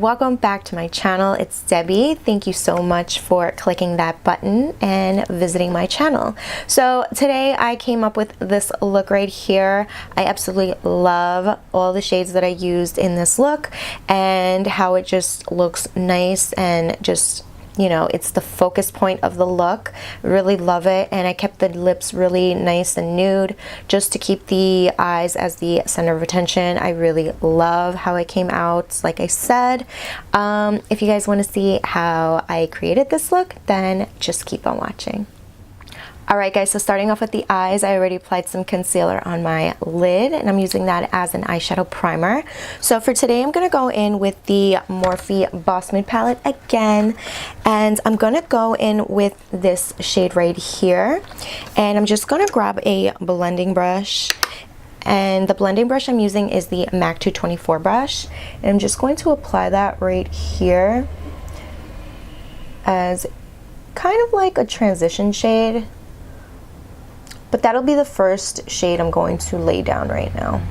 welcome back to my channel. It's Debbie. Thank you so much for clicking that button and visiting my channel. So today I came up with this look right here. I absolutely love all the shades that I used in this look and how it just looks nice and just, you know, it's the focus point of the look. Really love it. And I kept the lips really nice and nude just to keep the eyes as the center of attention. I really love how it came out, like I said. If you guys want to see how I created this look, then just keep on watching. Alright guys, so starting off with the eyes, I already applied some concealer on my lid and I'm using that as an eyeshadow primer. So for today I'm going to go in with the Morphe Boss Mood palette again, and I'm going to go in with this shade right here, and I'm just going to grab a blending brush, and the blending brush I'm using is the MAC 224 brush, and I'm just going to apply that right here as kind of like a transition shade. But that'll be the first shade I'm going to lay down right now.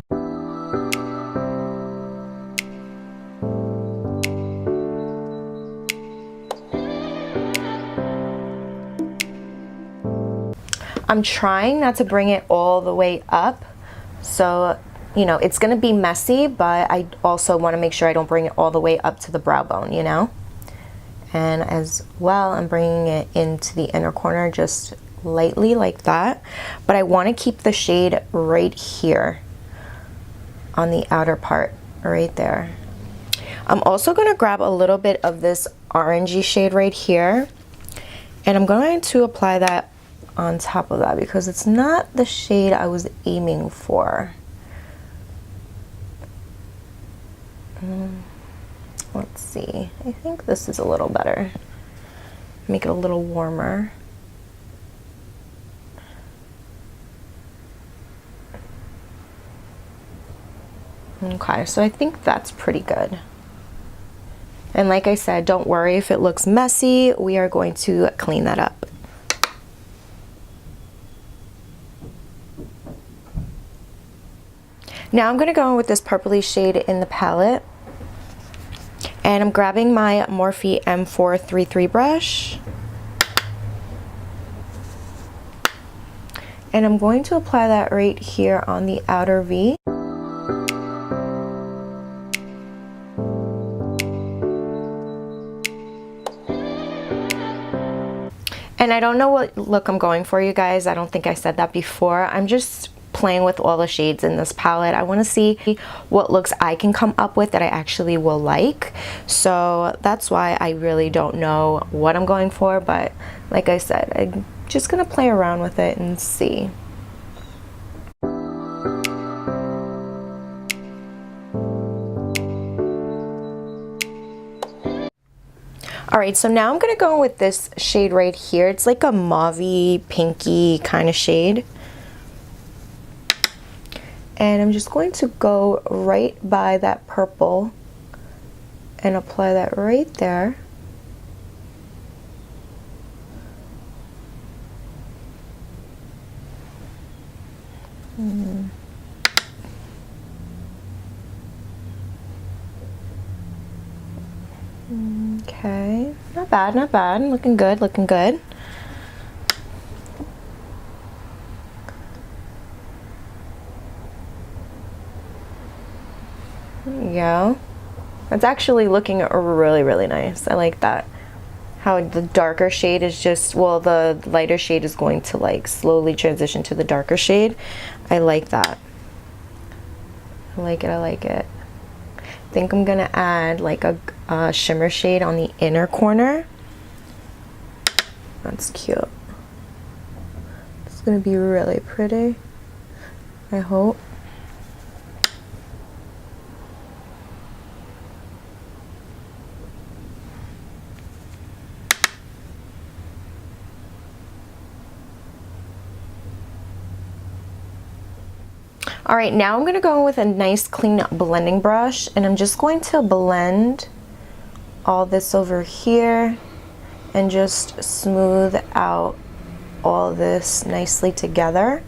I'm trying not to bring it all the way up, so you know it's gonna be messy, but I also want to make sure I don't bring it all the way up to the brow bone, you know. And as well, I'm bringing it into the inner corner just lightly like that, but I want to keep the shade right here on the outer part right there. I'm also going to grab a little bit of this orangey shade right here, and I'm going to apply that on top of that because it's not the shade I was aiming for. Let's see, I think this is a little better. Make it a little warmer. Okay, so I think that's pretty good. And like I said, don't worry if it looks messy. We are going to clean that up. Now I'm going to go in with this purpley shade in the palette. And I'm grabbing my Morphe M433 brush. And I'm going to apply that right here on the outer V. And I don't know what look I'm going for, you guys. I don't think I said that before. I'm just playing with all the shades in this palette. I want to see what looks I can come up with that I actually will like. So that's why I really don't know what I'm going for. But like I said, I'm just going to play around with it and see. Alright, so now I'm going to go with this shade right here. It's like a mauvey, pinky kind of shade. And I'm just going to go right by that purple and apply that right there. Okay, not bad, not bad. Looking good, looking good. There you go. That's actually looking really, really nice. I like that. How the darker shade is just, well, the lighter shade is going to like slowly transition to the darker shade. I like that. I like it, I like it. I think I'm gonna add like a shimmer shade on the inner corner. That's cute. It's gonna be really pretty, I hope. Alright, now I'm going to go in with a nice clean blending brush, and I'm just going to blend all this over here and just smooth out all this nicely together.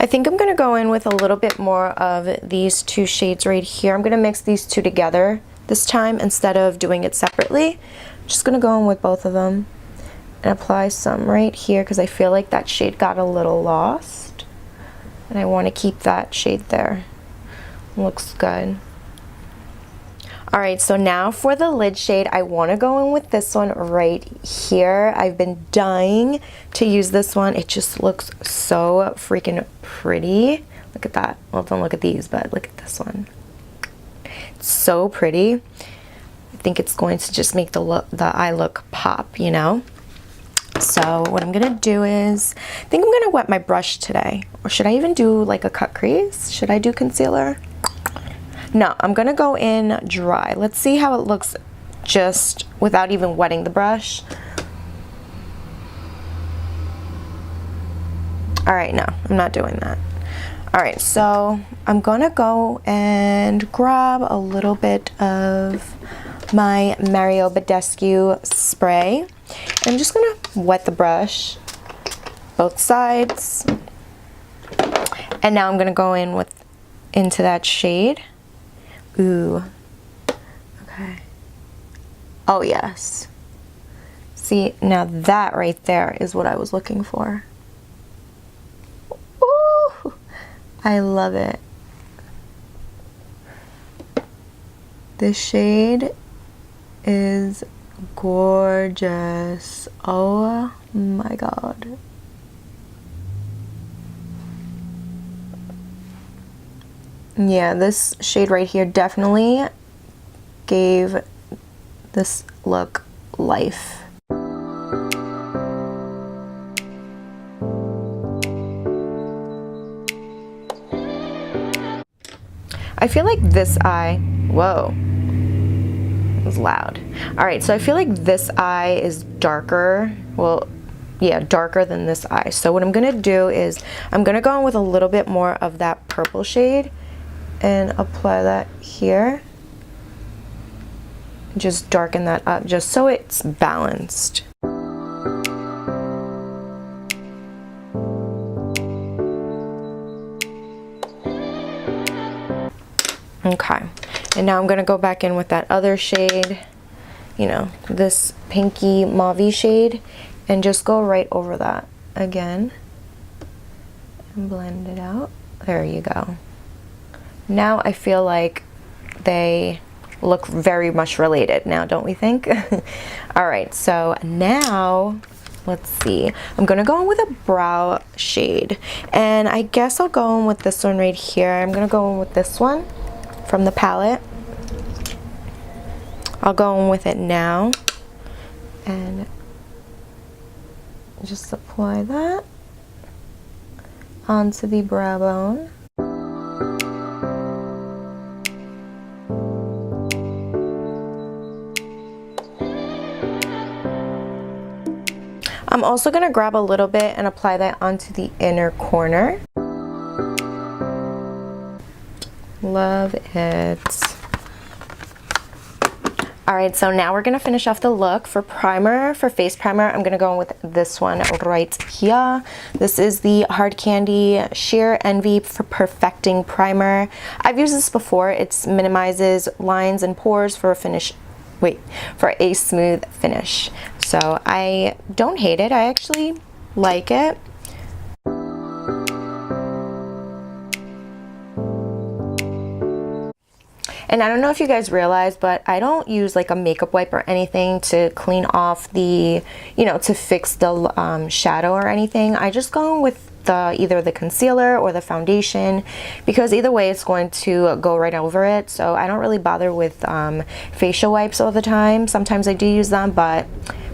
I think I'm gonna go in with a little bit more of these two shades right here. I'm gonna mix these two together this time instead of doing it separately. I'm just gonna go in with both of them and apply some right here because I feel like that shade got a little lost and I want to keep that shade there. Looks good. Alright, so now for the lid shade, I want to go in with this one right here. I've been dying to use this one. It just looks so freaking pretty. Look at that. Well, don't look at these, but look at this one. It's so pretty. I think it's going to just make the eye look pop, you know? So what I'm gonna do is, I think I'm gonna wet my brush today. Or should I even do like a cut crease? Should I do concealer? No, I'm gonna go in dry. Let's see how it looks just without even wetting the brush. All right, no, I'm not doing that. All right, so I'm gonna go and grab a little bit of my Mario Badescu spray. I'm just gonna wet the brush, both sides. And now I'm gonna go in into that shade. Ooh, okay. Oh yes. See, now that right there is what I was looking for. Ooh, I love it. This shade is gorgeous. Oh my god. Yeah, this shade right here definitely gave this look life. I feel like this eye, whoa, it was loud. All right, so I feel like this eye is darker. Well, yeah, darker than this eye. So what I'm gonna do is I'm gonna go in with a little bit more of that purple shade and apply that here. Just darken that up just so it's balanced. Okay, and now I'm gonna go back in with that other shade, you know, this pinky mauve shade, and just go right over that again and blend it out. There you go. Now I feel like they look very much related now, don't we think? All right, so now let's see. I'm gonna go in with a brow shade, and I guess I'll go in with this one right here. I'm gonna go in with this one from the palette. I'll go in with it now and just apply that onto the brow bone. I'm also going to grab a little bit and apply that onto the inner corner. Love it. Alright, so now we're going to finish off the look. For primer, for face primer, I'm going to go in with this one right here. This is the Hard Candy Sheer Envy for Perfecting Primer. I've used this before. It minimizes lines and pores for a finish. Wait, for a smooth finish. So I don't hate it. I actually like it. And I don't know if you guys realize, but I don't use like a makeup wipe or anything to clean off the, you know, to fix the shadow or anything. I just go with either the concealer or the foundation, because either way it's going to go right over it. So I don't really bother with facial wipes all the time. Sometimes I do use them, but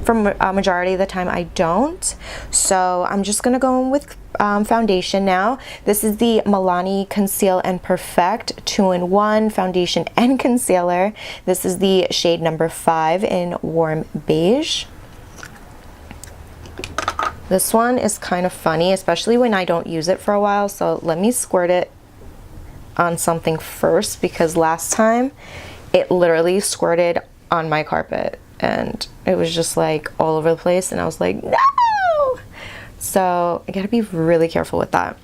for a majority of the time I don't. So I'm just gonna go in with foundation now. This is the Milani Conceal and Perfect 2-in-1 foundation and concealer. This is the shade number 5 in Warm Beige. This one is kind of funny, especially when I don't use it for a while. So let me squirt it on something first, because last time it literally squirted on my carpet and it was just like all over the place, and I was like, no! So I gotta be really careful with that.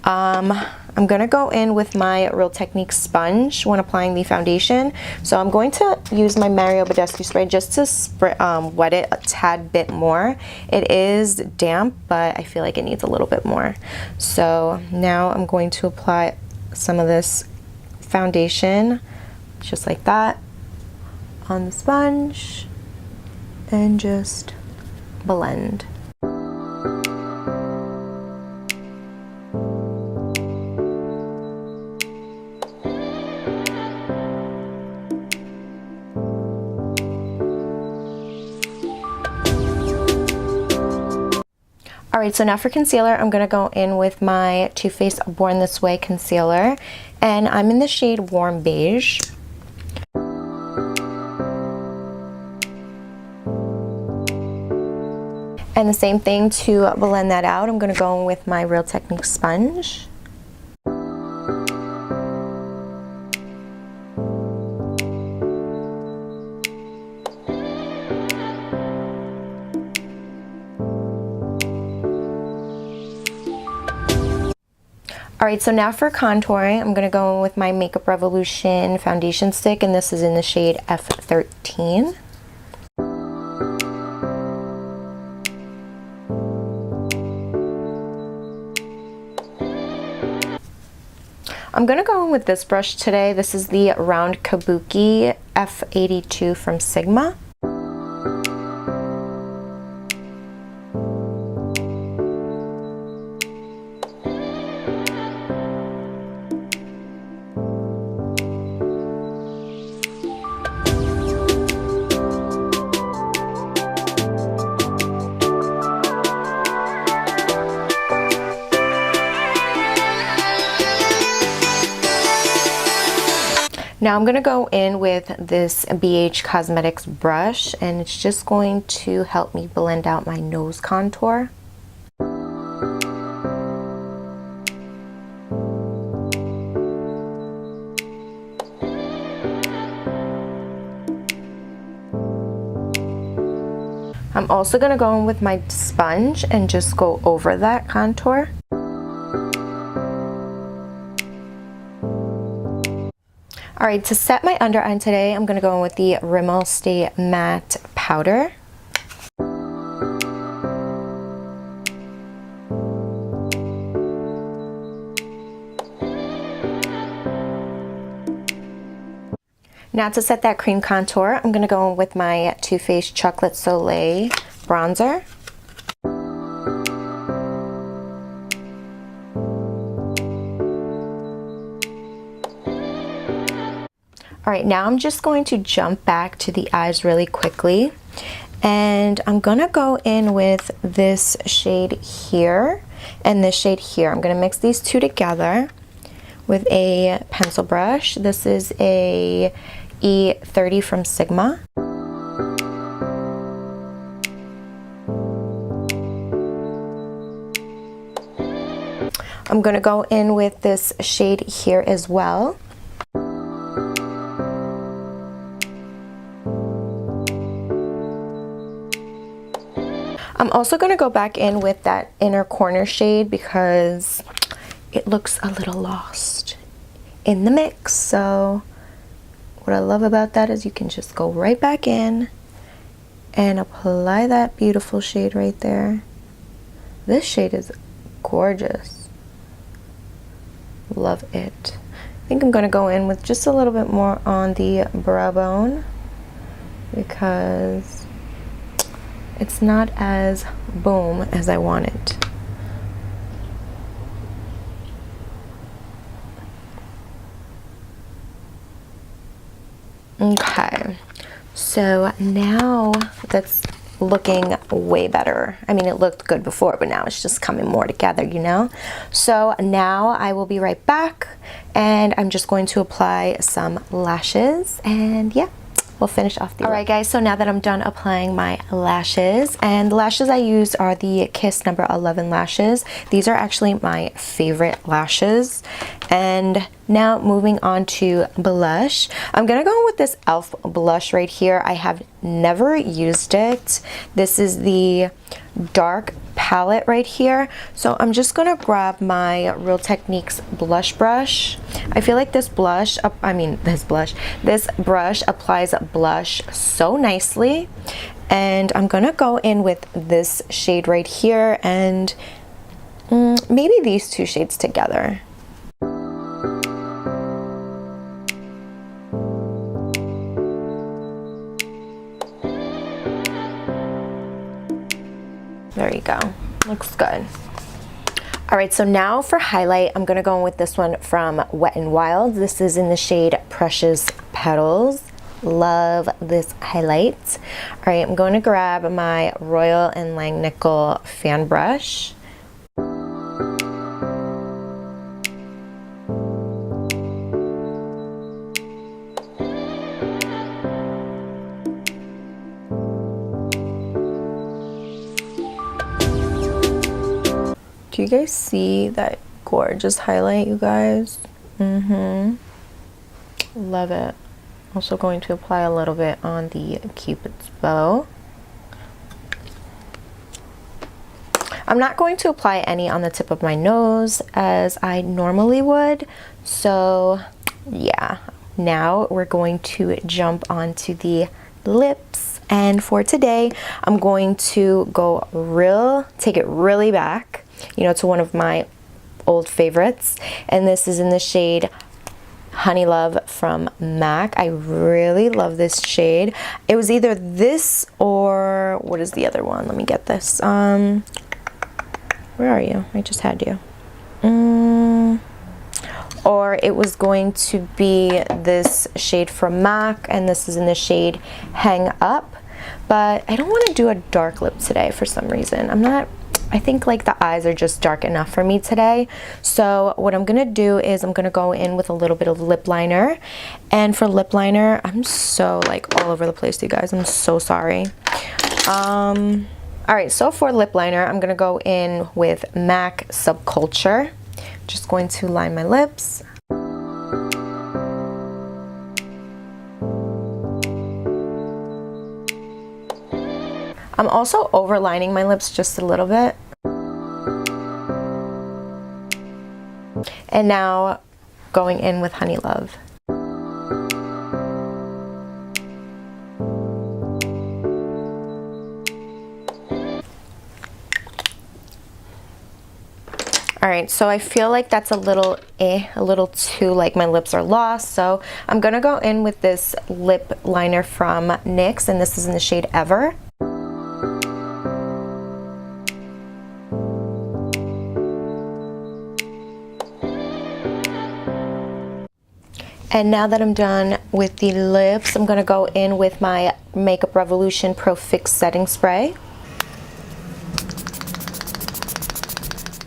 I'm gonna go in with my Real Technique sponge when applying the foundation. So I'm going to use my Mario Badescu spray just to wet it a tad bit more. It is damp, but I feel like it needs a little bit more. So now I'm going to apply some of this foundation, just like that, on the sponge, and just blend. Alright, so now for concealer, I'm going to go in with my Too Faced Born This Way concealer, and I'm in the shade Warm Beige. And the same thing to blend that out, I'm going to go in with my Real Technique sponge. Alright, so now for contouring, I'm going to go in with my Makeup Revolution foundation stick, and this is in the shade F13. I'm going to go in with this brush today. This is the Round Kabuki F82 from Sigma. Now I'm going to go in with this BH Cosmetics brush, and it's just going to help me blend out my nose contour. I'm also going to go in with my sponge and just go over that contour. Alright, to set my under eye today, I'm going to go in with the Rimmel Stay Matte Powder. Now to set that cream contour, I'm going to go in with my Too Faced Chocolate Soleil bronzer. Alright, now I'm just going to jump back to the eyes really quickly, and I'm going to go in with this shade here and this shade here. I'm going to mix these two together with a pencil brush. This is a E30 from Sigma. I'm going to go in with this shade here as well. I'm also going to go back in with that inner corner shade because it looks a little lost in the mix. So what I love about that is you can just go right back in and apply that beautiful shade right there. This shade is gorgeous. Love it. I think I'm going to go in with just a little bit more on the brow bone because it's not as boom as I want it. Okay, so now that's looking way better. I mean, it looked good before, but now it's just coming more together, you know? So now I will be right back, and I'm just going to apply some lashes, and yeah, we'll finish off the look. Alright guys, so now that I'm done applying my lashes, and the lashes I used are the Kiss number 11 lashes. These are actually my favorite lashes. And now moving on to blush. I'm gonna go with this e.l.f. blush right here. I have never used it. This is the Dark palette right here. So I'm just gonna grab my Real Techniques blush brush. I feel like this brush applies blush so nicely. And I'm gonna go in with this shade right here and maybe these two shades together. There you go, looks good. All right, so now for highlight, I'm gonna go in with this one from Wet n Wild. This is in the shade Precious Petals. Love this highlight. All right, I'm going to grab my Royal and Langnickel fan brush. Do you guys see that gorgeous highlight, you guys? Love it. Also going to apply a little bit on the Cupid's bow. I'm not going to apply any on the tip of my nose as I normally would. So yeah, now we're going to jump onto the lips. And for today, I'm going to take it really back, you know, to one of my old favorites. And this is in the shade Honey Love from MAC. I really love this shade. It was either this or what is the other one? Let me get this. Where are you? I just had you. Or it was going to be this shade from MAC, and this is in the shade Hang Up. But I don't want to do a dark lip today for some reason. I think like the eyes are just dark enough for me today. So what I'm gonna do is I'm gonna go in with a little bit of lip liner. And for lip liner, I'm so like all over the place, you guys. I'm so sorry. All right, so for lip liner, I'm gonna go in with MAC Subculture. Just going to line my lips. I'm also overlining my lips just a little bit. And now going in with Honey Love. All right, so I feel like that's a little too, like my lips are lost. So I'm gonna go in with this lip liner from NYX, and this is in the shade Ever. And now that I'm done with the lips, I'm gonna go in with my Makeup Revolution Pro Fix Setting Spray.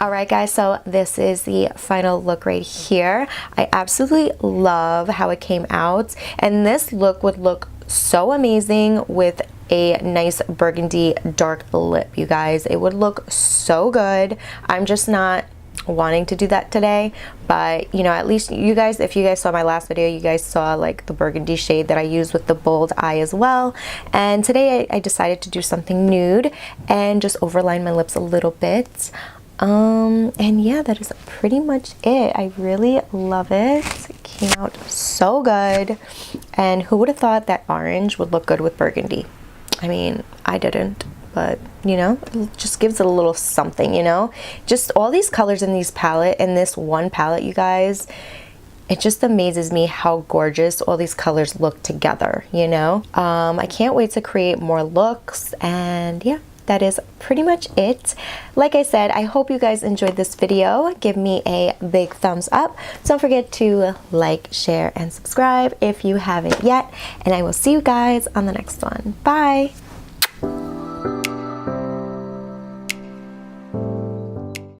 All right, guys, so this is the final look right here. I absolutely love how it came out, and this look would look so amazing with a nice burgundy dark lip, you guys. It would look so good. I'm just not wanting to do that today, but you know, at least you guys, if you guys saw my last video, you guys saw like the burgundy shade that I used with the bold eye as well. And today I decided to do something nude and just overline my lips a little bit. And yeah, that is pretty much it. I really love it. It came out so good. And who would have thought that orange would look good with burgundy? I mean, I didn't, but you know, it just gives it a little something, you know. Just all these colors in this one palette, you guys, it just amazes me how gorgeous all these colors look together, you know. I can't wait to create more looks, and yeah, that is pretty much it. Like I said, I hope you guys enjoyed this video. Give me a big thumbs up. Don't forget to like, share, and subscribe if you haven't yet, and I will see you guys on the next one. Bye.